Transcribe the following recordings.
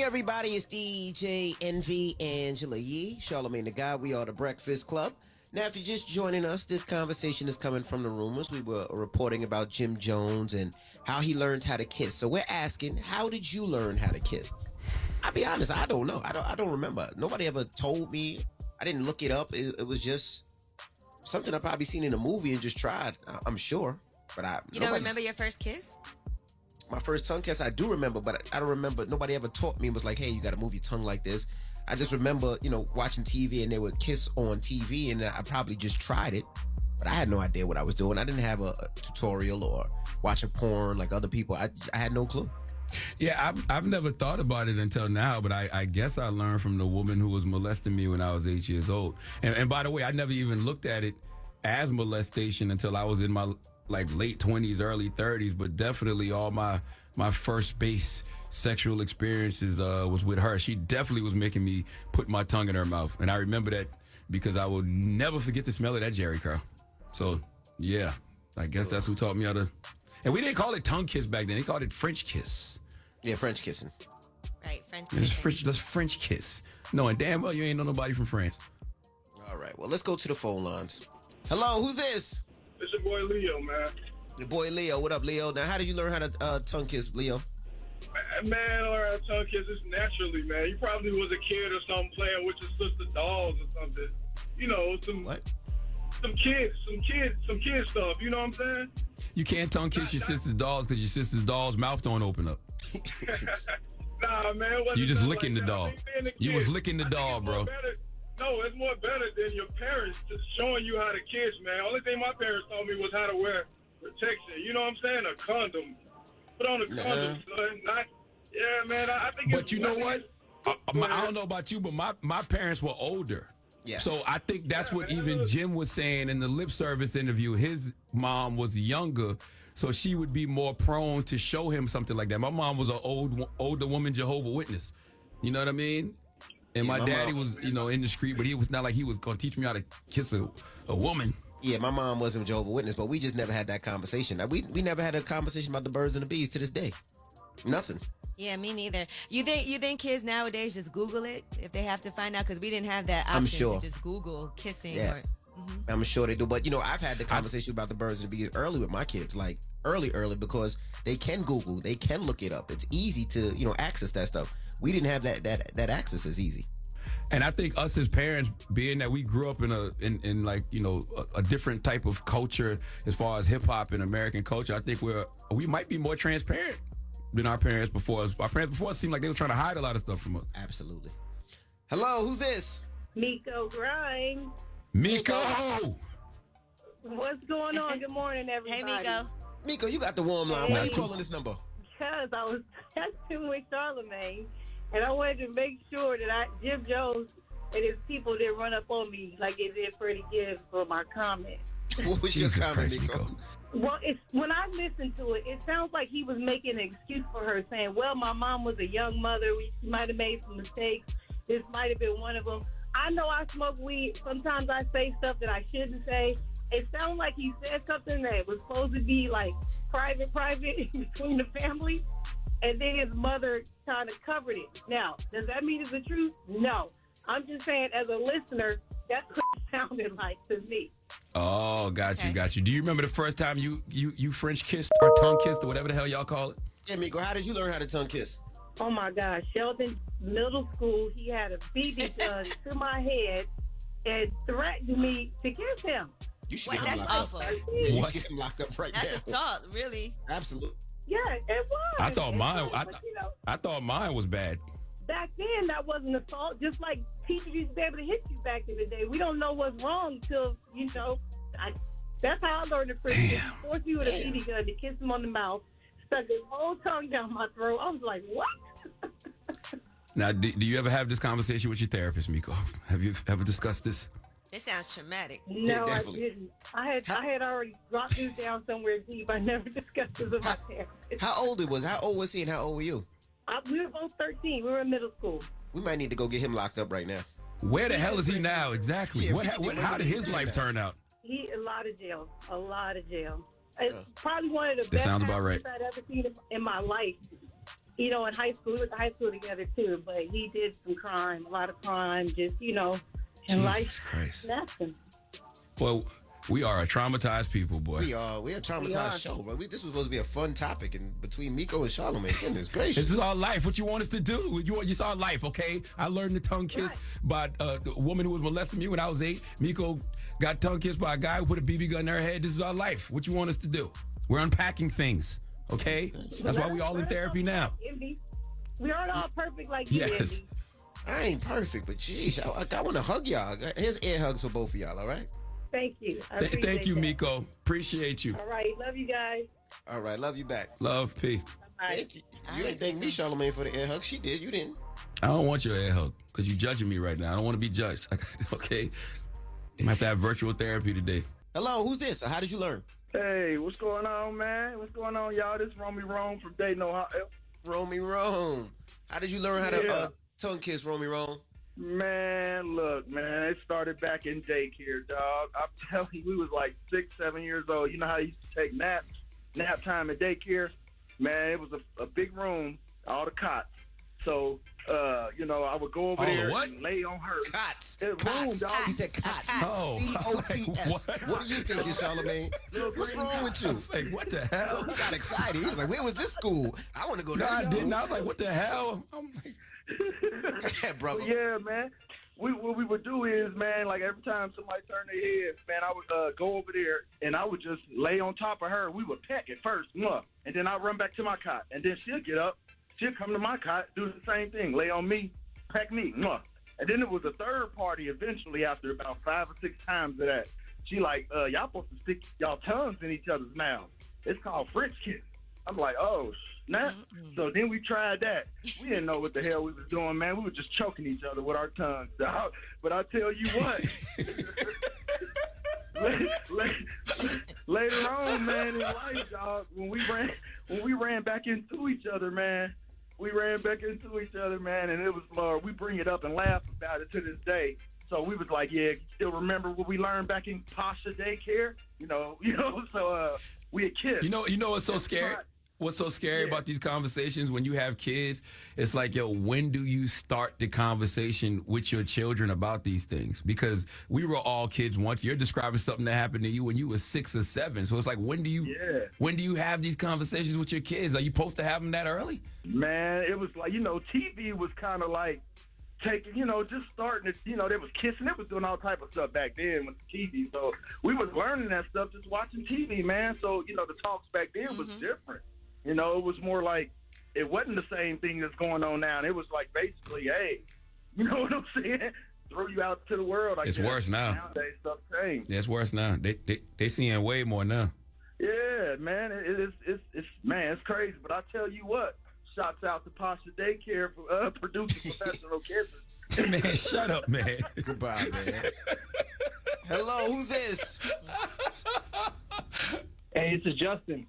everybody, it's DJ Envy Angela Yee, Charlamagne the Guy. We are the Breakfast Club. Now, if you're just joining us, this conversation is coming from the rumors. We were reporting about Jim Jones and how he learned how to kiss. So we're asking, how did you learn how to kiss? I'll be honest, I don't know. I don't remember. Nobody ever told me. I didn't look it up. It was just something I probably seen in a movie and just tried. I'm sure, but You don't remember your first kiss? My first tongue kiss, I do remember, but I don't remember. Nobody ever taught me. It was like, hey, you got to move your tongue like this. I just remember, watching TV and they would kiss on TV, and I probably just tried it, but I had no idea what I was doing. I didn't have a tutorial or watch a porn like other people. I had no clue. Yeah, I've never thought about it until now, but I guess I learned from the woman who was molesting me when I was 8 years old. And by the way, I never even looked at it as molestation until I was in my late 20s, early 30s, but definitely all my first base sexual experiences was with her. She definitely was making me put my tongue in her mouth. And I remember that because I will never forget the smell of that Jerry curl. So, yeah, I guess that's who taught me how to. And we didn't call it tongue kiss back then. They called it French kiss. Yeah, French kissing. Right, French kissing. That's French kiss. No, and damn well you ain't know nobody from France. All right, well, let's go to the phone lines. Hello, who's this? It's your boy Leo, man. Your boy Leo. What up, Leo? Now, how did you learn how to tongue kiss, Leo? Man, or a tongue kiss is naturally, man. You probably was a kid or something playing with your sister's dolls or something. Some kid stuff. You know what I'm saying? You can't tongue kiss your sister's dolls because your sister's doll's mouth don't open up. Nah, man. You just licking the doll. You was licking the doll, bro. No, it's more better than your parents just showing you how to kiss, man. Only thing my parents taught me was how to wear protection. You know what I'm saying? A condom. Put on a condom, son. Man, I think But you know what? I don't know about you, but my parents were older. Yes. So I think that's what even Jim was saying in the lip service interview. His mom was younger, so she would be more prone to show him something like that. My mom was an older woman Jehovah's Witness. You know what I mean? And my daddy was, in the street, but he was not like he was going to teach me how to kiss a woman. Yeah, my mom wasn't Jehovah's Witness, but we just never had that conversation. We never had a conversation about the birds and the bees to this day. Nothing. Yeah, me neither. You think kids nowadays just Google it if they have to find out? Because we didn't have that option I'm sure. to just Google kissing. Yeah. I'm sure they do. But, I've had the conversation about the birds and the bees early with my kids, like early, because they can Google, they can look it up. It's easy to, access that stuff. We didn't have that access as easy. And I think us as parents, being that we grew up in a different type of culture as far as hip hop and American culture, I think we might be more transparent than our parents before us. Our parents before us seemed like they were trying to hide a lot of stuff from us. Absolutely. Hello, who's this? Miko Grimes. Miko! What's going on? Good morning, everybody. Hey, Miko. Miko, you got the warm line. Why are you calling this number? Because I was texting with Charlamagne, and I wanted to make sure that Jim Jones and his people didn't run up on me like they did Freddie Gibbs for my comment. What was your comment, Christ, Miko? Well, when I listened to it, it sounds like he was making an excuse for her, saying, well, my mom was a young mother. She might have made some mistakes. This might have been one of them. I know I smoke weed. Sometimes I say stuff that I shouldn't say. It sounds like he said something that was supposed to be like private between the family, and then his mother kind of covered it. Now, does that mean it's the truth? No. I'm just saying, as a listener, that's what it sounded like to me. Oh, got you. Do you remember the first time you French kissed or tongue kissed or whatever the hell y'all call it? Yeah, Miko, how did you learn how to tongue kiss? Oh, my gosh. Sheldon, middle school, he had a BB gun to my head and threatened me to kiss him. You should Wait, get him that's locked awful. up. Yeah, you should get him locked up right now. That's assault, really. Absolutely. Yeah, it was. I thought mine. But, I thought mine was bad. back then, that wasn't assault. Just like teachers used to be able to hit you back in the day. We don't know what's wrong till, that's how I learned it pretty good. Force you with a BB gun to kiss him on the mouth, stuck his whole tongue down my throat. I was like, what? Now, do you ever have this conversation with your therapist, Miko? Have you ever discussed this? It sounds traumatic. No, Yeah, I didn't. I had already dropped this down somewhere deep. I never discussed this with my therapist. How old was he and how old were you? We were both 13. We were in middle school. We might need to go get him locked up right now. Where the hell is he now exactly? Yeah, How did his life turn out? He a lot of jail. A lot of jail. It's probably one of the best sounds about right. I've ever seen in my life. you know, in high school, we went to high school together too, but he did some crime, a lot of crime, just, you know, and Jesus life Christ. snapped him. Well, we are a traumatized people, boy. We are a traumatized show, bro. This was supposed to be a fun topic, and between Miko and Charlamagne, goodness gracious. This is our life. What you want us to do? It's our life, okay? I learned the tongue kiss by a woman who was molesting me when I was 8. Miko got tongue kissed by a guy who put a BB gun in her head. This is our life. What you want us to do? We're unpacking things, okay? That's why we all in therapy now. We aren't all perfect like you, Yes. Envy. I ain't perfect, but geez, I want to hug y'all. Here's air hugs for both of y'all, all right? Thank you. Thank you, Miko. Appreciate you. All right. Love you guys. All right, love you back. Love, peace. Bye. You ain't thank me, Charlamagne, for the air hug. She did. You didn't. I don't want your air hug because you're judging me right now. I don't want to be judged. Okay? I have to have virtual therapy today. Hello, who's this? How did you learn? Hey, what's going on, man? What's going on, y'all? This is Romy Rome from Dayton, Ohio. Romy Rome. How did you learn how to tongue kiss, Romy Rome? Man, look, man, it started back in daycare, dog. I'm telling you, we was like 6, 7 years old. You know how I used to take nap time at daycare? Man, it was a big room, all the cots. So, you know, I would go over there and lay on her. Cots. Cots. Dog. He said cots. Oh. C-O-T-S. What do you think, Charlamagne? What's wrong with you? Like, what the hell? He got excited. He was like, where was this school? I want to go to this I school. didn't. I was like, what the hell? I'm like, Yeah, brother. Yeah, man. What we would do is, man, like every time somebody turned their head, man, I would go over there and I would just lay on top of her. We would peck at first, and then I'd run back to my cot. And then she'll get up. She'll come to my cot, do the same thing, lay on me, peck me, and then it was a third party eventually after about 5 or 6 times of that. She like, y'all supposed to stick y'all tongues in each other's mouths. It's called French kiss. I'm like, oh, snap. So then we tried that. We didn't know what the hell we was doing, man. We were just choking each other with our tongues, dog. But I tell you what, later on, man, in life, dog, when we ran back into each other, man, and it was, we bring it up and laugh about it to this day. So we was like, yeah, still remember what we learned back in Pasha daycare? You know, so we had kissed. you know what's so scary? What's so scary about these conversations when you have kids? It's like, yo, when do you start the conversation with your children about these things? Because we were all kids once. You're describing something that happened to you when you were 6 or 7. So it's like, when do you have these conversations with your kids? Are you supposed to have them that early? Man, it was like, TV was kind of like taking, just starting to, they was kissing. It was doing all type of stuff back then with the TV. So we was learning that stuff just watching TV, man. So, the talks back then was different. It was more like, it wasn't the same thing that's going on now. And it was like, basically, hey, you know what I'm saying? Throw you out to the world. It's worse now. Nowadays, stuff changed. Yeah, it's worse now. They seeing way more now. Yeah, man, it's crazy. But I tell you what, shouts out to Pasha Daycare for producing professional kisses. Man, shut up, man. Goodbye, man. Hello, who's this? Hey, this is Justin.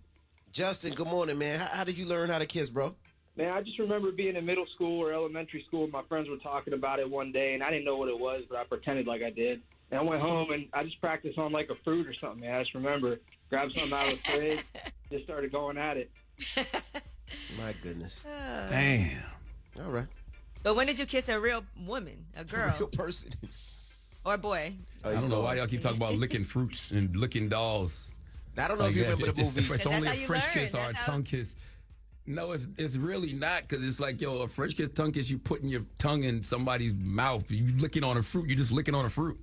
Justin, good morning, man. How did you learn how to kiss, bro? Man, I just remember being in middle school or elementary school, and my friends were talking about it one day, and I didn't know what it was, but I pretended like I did. And I went home, and I just practiced on like a fruit or something, man. I just remember, grabbed something out of the fridge, just started going at it. My goodness. Damn. All right. But when did you kiss a real woman, a girl, Real person. or a boy? Oh, I don't know why y'all keep talking about licking fruits and licking dolls. I don't know if you remember the movie. If it's only a that's how you French learn. kiss or a tongue kiss. No, it's really not, because it's like, yo, a French kiss, tongue kiss, you putting your tongue in somebody's mouth. You licking on a fruit. You just licking on a fruit.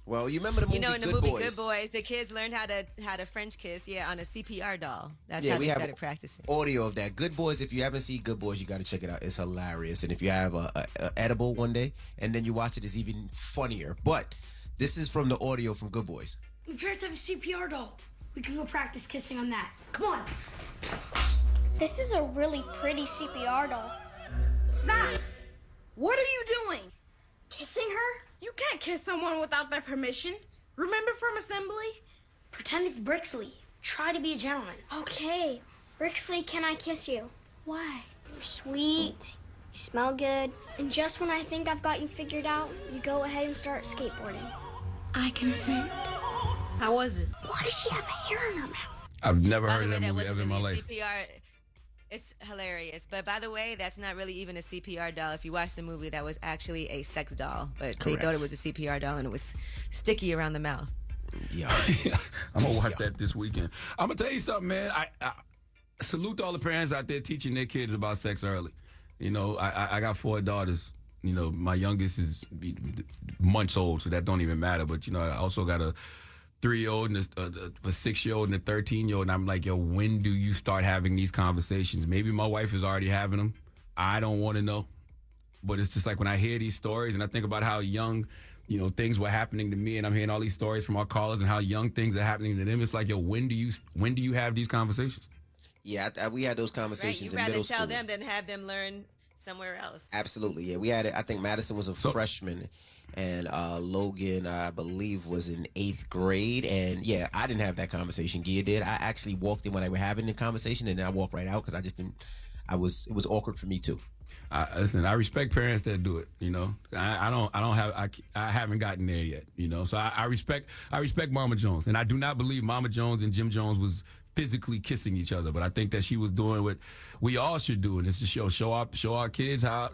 Well, you remember the movie In the Good movie Boys? Good Boys, the kids learned how to French kiss, on a CPR doll. That's Yeah, how we they have started practicing. Audio of that. Good Boys, if you haven't seen Good Boys, you got to check it out. It's hilarious. And if you have a edible one day and then you watch it, it's even funnier. But this is from the audio from Good Boys. My parents have a CPR doll. We can go practice kissing on that. Come on. This is a really pretty CPR doll. Stop! What are you doing? Kissing her? You can't kiss someone without their permission. Remember from assembly? Pretend it's Brixley. Try to be a gentleman. Okay. Brixley, can I kiss you? Why? You're sweet. You smell good. And just when I think I've got you figured out, you go ahead and start skateboarding. I consent. How was it? Why does she have hair in her mouth? I've never By heard the way, of that movie wasn't ever in my really life. CPR. It's hilarious. But by the way, that's not really even a CPR doll. If you watch the movie, that was actually a sex doll. But they thought it was a CPR doll, and it was sticky around the mouth. Yeah. I'm going to watch that this weekend. I'm going to tell you something, man. I salute all the parents out there teaching their kids about sex early. You know, I got 4 daughters. You know, my youngest is months old, so that don't even matter. But, you know, I also got a 3-year-old and a 6-year-old and a 13-year-old. And I'm like, yo, when do you start having these conversations? Maybe my wife is already having them. I don't want to know. But it's just like when I hear these stories and I think about how young, you know, things were happening to me, and I'm hearing all these stories from our callers and how young things are happening to them. It's like, yo, when do you have these conversations? Yeah, we had those conversations in middle school. You'd rather tell them than have them learn somewhere else. Absolutely, yeah. We had it. I think Madison was a freshman, and Logan, I believe, was in 8th grade. And yeah, I didn't have that conversation. Gia did. I actually walked in when they were having the conversation, and then I walked right out because I just didn't. It was awkward for me too. Listen, I respect parents that do it. You know, I haven't gotten there yet. You know, so I respect Mama Jones, and I do not believe Mama Jones and Jim Jones was physically kissing each other, but I think that she was doing what we all should do, and it's to show our kids how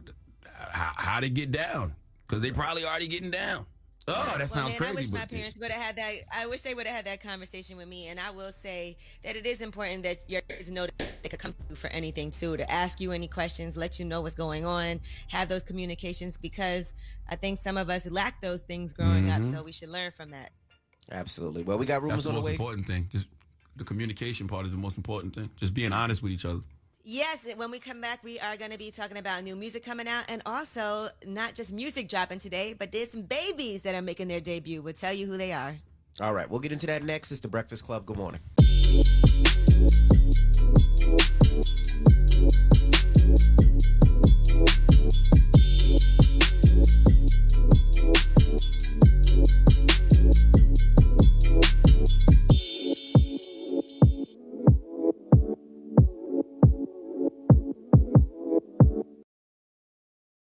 to get down, because they probably already getting down. Oh, that sounds crazy. I wish my parents would have had that. I wish they would have had that conversation with me. And I will say that it is important that your kids know that they could come to you for anything too, to ask you any questions, let you know what's going on, have those communications, because I think some of us lack those things growing up. So we should learn from that. Absolutely. Well, we got rumors on the way. That's the most important thing. Just the communication part is the most important thing. Just being honest with each other. Yes, when we come back, we are going to be talking about new music coming out, and also not just music dropping today, but there's some babies that are making their debut. We'll tell you who they are. All right, we'll get into that next. It's The Breakfast Club. Good morning.